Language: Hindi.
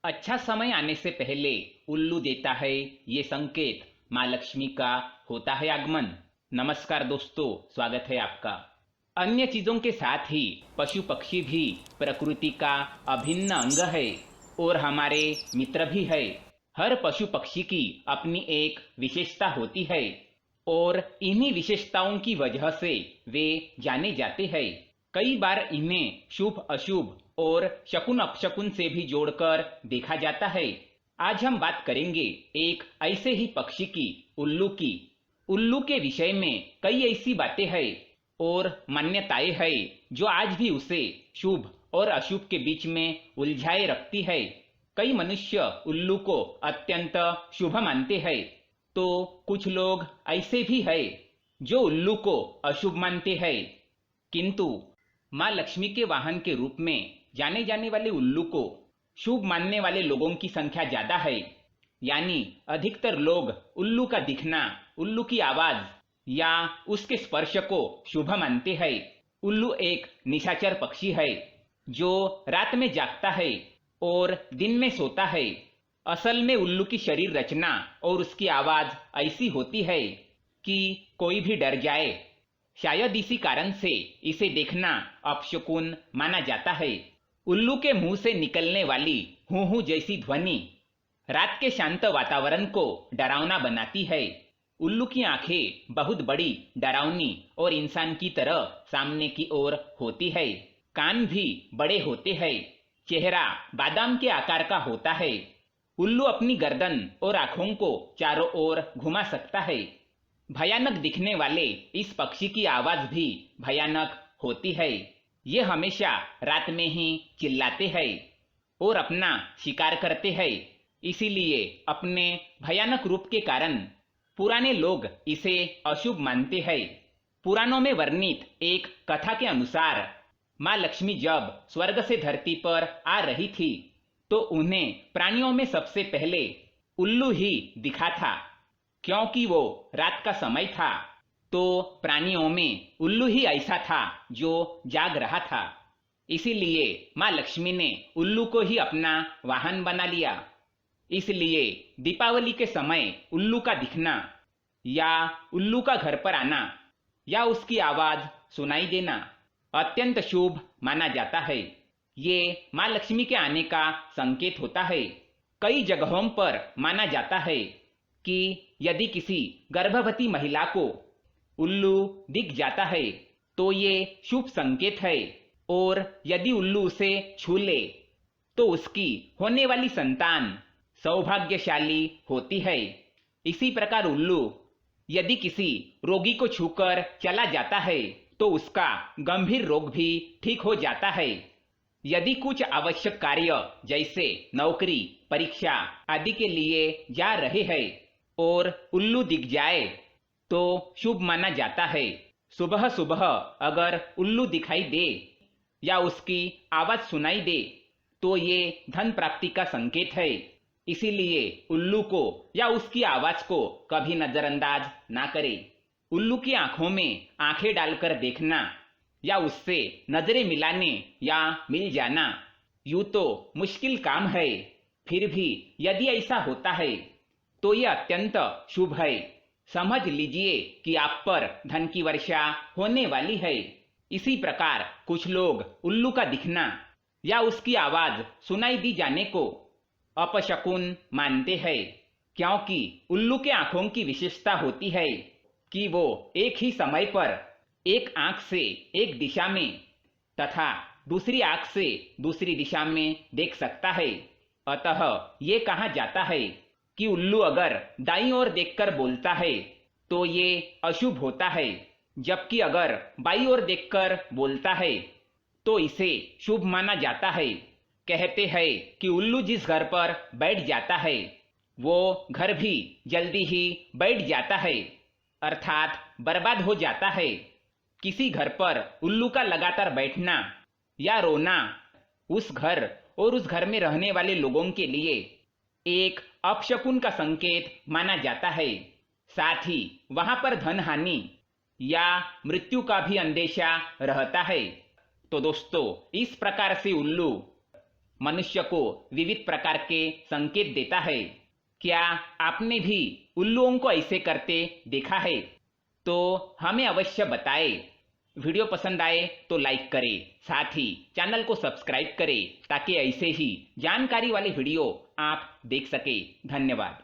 अच्छा समय आने से पहले उल्लू देता है ये संकेत, माँ लक्ष्मी का होता है आगमन। नमस्कार दोस्तों, स्वागत है आपका। अन्य चीजों के साथ ही पशु पक्षी भी प्रकृति का अभिन्न अंग है और हमारे मित्र भी है। हर पशु पक्षी की अपनी एक विशेषता होती है और इन्हीं विशेषताओं की वजह से वे जाने जाते हैं। कई बार इन्हें शुभ अशुभ और शकुन अपशकुन से भी जोड़कर देखा जाता है। आज हम बात करेंगे एक ऐसे ही पक्षी की, उल्लू की। उल्लू के विषय में कई ऐसी बातें हैं और मान्यताएं हैं जो आज भी उसे शुभ और अशुभ के बीच में उलझाए रखती है। कई मनुष्य उल्लू को अत्यंत शुभ मानते हैं, तो कुछ लोग ऐसे भी हैं जो उल्लू को अशुभ मानते हैं। किंतु माँ लक्ष्मी के वाहन के रूप में जाने जाने वाले उल्लू को शुभ मानने वाले लोगों की संख्या ज्यादा है। यानी अधिकतर लोग उल्लू का दिखना, उल्लू की आवाज या उसके स्पर्श को शुभ मानते हैं। उल्लू एक निशाचर पक्षी है जो रात में जागता है और दिन में सोता है। असल में उल्लू की शरीर रचना और उसकी आवाज ऐसी होती है कि कोई भी डर जाए। शायद इसी कारण से इसे देखना अपशकुन माना जाता है। उल्लू के मुंह से निकलने वाली हूं हूं जैसी ध्वनि रात के शांत वातावरण को डरावना बनाती है। उल्लू की आंखें बहुत बड़ी, डरावनी और इंसान की तरह सामने की ओर होती है। कान भी बड़े होते हैं। चेहरा बादाम के आकार का होता है। उल्लू अपनी गर्दन और आंखों को चारों ओर घुमा सकता है। भयानक दिखने वाले इस पक्षी की आवाज भी भयानक होती है। ये हमेशा रात में ही चिल्लाते हैं और अपना शिकार करते हैं। इसीलिए अपने भयानक रूप के कारण पुराने लोग इसे अशुभ मानते हैं। पुराणों में वर्णित एक कथा के अनुसार माँ लक्ष्मी जब स्वर्ग से धरती पर आ रही थी तो उन्हें प्राणियों में सबसे पहले उल्लू ही दिखा था। क्योंकि वो रात का समय था तो प्राणियों में उल्लू ही ऐसा था जो जाग रहा था। इसीलिए माँ लक्ष्मी ने उल्लू को ही अपना वाहन बना लिया। इसलिए दीपावली के समय उल्लू का दिखना या उल्लू का घर पर आना या उसकी आवाज सुनाई देना अत्यंत शुभ माना जाता है। ये माँ लक्ष्मी के आने का संकेत होता है। कई जगहों पर माना जाता है कि यदि किसी गर्भवती महिला को उल्लू दिख जाता है तो ये शुभ संकेत है और यदि उल्लू उसे छू ले तो उसकी होने वाली संतान सौभाग्यशाली होती है। इसी प्रकार उल्लू यदि किसी रोगी को छूकर चला जाता है तो उसका गंभीर रोग भी ठीक हो जाता है। यदि कुछ आवश्यक कार्य जैसे नौकरी, परीक्षा आदि के लिए जा रहे हैं और उल्लू दिख जाए तो शुभ माना जाता है। सुबह सुबह अगर उल्लू दिखाई दे या उसकी आवाज सुनाई दे तो ये धन प्राप्ति का संकेत है। इसीलिए उल्लू को या उसकी आवाज को कभी नजरअंदाज ना करें। उल्लू की आंखों में आंखें डालकर देखना या उससे नजरें मिलाने या मिल जाना यूं तो मुश्किल काम है, फिर भी यदि ऐसा होता है तो ये अत्यंत शुभ है। समझ लीजिए कि आप पर धन की वर्षा होने वाली है। इसी प्रकार कुछ लोग उल्लू का दिखना या उसकी आवाज सुनाई दी जाने को अपशकुन मानते हैं, क्योंकि उल्लू के आंखों की विशेषता होती है कि वो एक ही समय पर एक आंख से एक दिशा में तथा दूसरी आंख से दूसरी दिशा में देख सकता है। अतः ये कहा जाता है कि उल्लू अगर दाईं ओर देखकर बोलता है तो ये अशुभ होता है, जबकि अगर बाईं ओर देखकर बोलता है तो इसे शुभ माना जाता है। कहते हैं कि उल्लू जिस घर पर बैठ जाता है वो घर भी जल्दी ही बैठ जाता है, अर्थात बर्बाद हो जाता है। किसी घर पर उल्लू का लगातार बैठना या रोना उस घर और उस घर में रहने वाले लोगों के लिए एक अपशकुन का संकेत माना जाता है। साथ ही वहां पर धन हानि या मृत्यु का भी अंदेशा रहता है। तो दोस्तों, इस प्रकार से उल्लू मनुष्य को विविध प्रकार के संकेत देता है। क्या आपने भी उल्लुओं को ऐसे करते देखा है? तो हमें अवश्य बताएं। वीडियो पसंद आए तो लाइक करें, साथ ही चैनल को सब्सक्राइब करें ताकि ऐसे ही जानकारी वाले वीडियो आप देख सके। धन्यवाद।